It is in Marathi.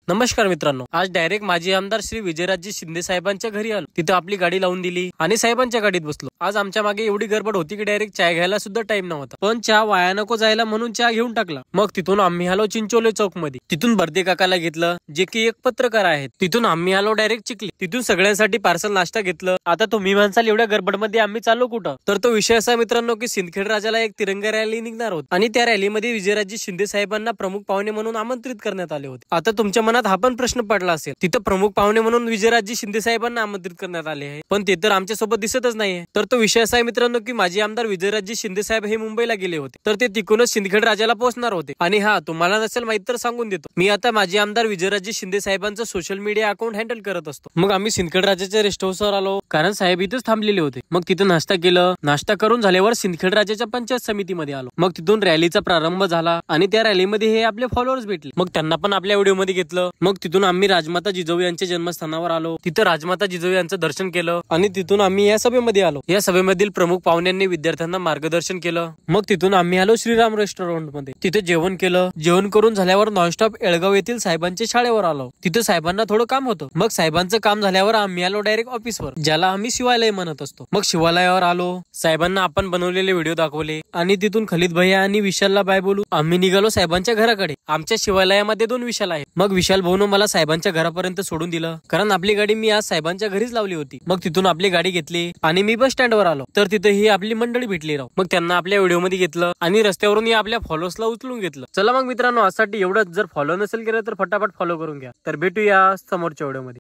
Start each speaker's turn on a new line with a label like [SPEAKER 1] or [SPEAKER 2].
[SPEAKER 1] नमस्कार मित्रांनो, आज डायरेक्ट माजी आमदार श्री विजयराजे शिंदे साहेबांच्या घरी आलो. तिथे आपली गाडी लावून दिली आणि साहेबांच्या गाडीत बसलो. आज आमच्या मागे एवढी गडबड होती की डायरेक्ट चाय घ्यायला सुद्धा टाइम नव्हता, पण चहा वाया नको जायला म्हणून चहा घेऊन टाकला. मग तिथून आम्ही आलो चिंचोले चौक मध्ये. तिथून बर्दे काकाला घेतलं, जे की एक पत्रकार आहेत. तिथून आम्ही आलो डायरेक्ट चिखली. तिथून सगळ्यांसाठी पार्सल नाश्ता घेतलं. आता तुम्ही म्हणसाल एवढ्या गडबडमध्ये आम्ही चाललो कुठं, तर तो विषय असा मित्रांनो की सिंदखेड राजाला एक तिरंगा रॅली निघणार होती आणि त्या रॅलीमध्ये विजयराजे शिंदे साहेबांना प्रमुख पाहुणे म्हणून आमंत्रित करण्यात आले होते. आता तुमच्या मनात हा पण प्रश्न पडला असेल, तिथं प्रमुख पाहुणे म्हणून विजयराजे शिंदे साहेबांना आमंत्रित करण्यात आले आहे, पण ते तर आमच्या सोबत दिसतच नाहीये. तर तो विषय असा आहे मित्रांनो की माजी आमदार विजयराजे शिंदे साहेब हे मुंबईला गेले होते, तर ते तिकडूनच सिंदखेड राजाला पोहोचणार होते. आणि हा तुम्हाला नसेल माहित तर सांगून देतो, मी आता माजी आमदार विजयराजे शिंदे साहेबांचं सोशल मीडिया अकाउंट हँडल करत असतो. मग आम्ही सिंदखेड राजाच्या रेस्ट हाऊसवर आलो, कारण साहेब इथेच थांबलेले होते. मग तिथं नाश्ता केलं. नाश्ता करून झाल्यावर सिंदखेड राजाच्या पंचायत समितीमध्ये आलो. मग तिथून रॅलीचा प्रारंभ झाला आणि त्या रॅलीमध्ये हे आपले फॉलोअर्स भेटले. मग त्यांना पण आपल्या व्हिडिओमध्ये घेतलं. मग तिथून आम्ही राजमाता जिजाऊ यांच्या जन्मस्थानावर आलो. तिथं राजमाता जिजाऊ यांचं दर्शन केलं आणि तिथून आम्ही या सभेमध्ये आलो. या सभेमधील प्रमुख पाहुण्यांनी विद्यार्थ्यांना मार्गदर्शन केलं. मग तिथून आम्ही आलो श्रीराम रेस्टॉरंट मध्ये. तिथे जेवण केलं. जेवण करून झाल्यावर नॉनस्टॉप एळगाव येथील साहेबांच्या शाळेवर आलो. तिथे साहेबांना थोडं काम होतं. मग साहेबांचं काम झाल्यावर आम्ही आलो डायरेक्ट ऑफिसवर, ज्याला आम्ही शिवालय म्हणत असतो. मग शिवालयावर आलो. साहेबांना आपण बनवलेले व्हिडिओ दाखवले आणि तिथून खलिद भैया आणि विशालला बाय बोलू आम्ही निघालो साहेबांच्या घराकडे. आमच्या शिवालयामध्ये 2 विशाल आहेत. मग विशाल भाऊन मला साहेबांच्या घरापर्यंत सोडून दिलं, कारण आपली गाडी मी आज साहेबांच्या घरीच लावली होती. मग तिथून आपली गाडी घेतली आणि मी बस स्टँडवर आलो. तर तिथे ही आपली मंडळी भेटली राव. मग त्यांना आपल्या व्हिडिओ मध्ये घेतलं आणि रस्त्यावरून आपल्या फॉलोअर्सला उचलून घेतलं. चला मग मित्रांनो, आजसाठी एवढंच. जर फॉलो नसेल केलं तर फटाफट फॉलो करून घ्या. तर भेटूया समोरच्या व्हिडिओ मध्ये.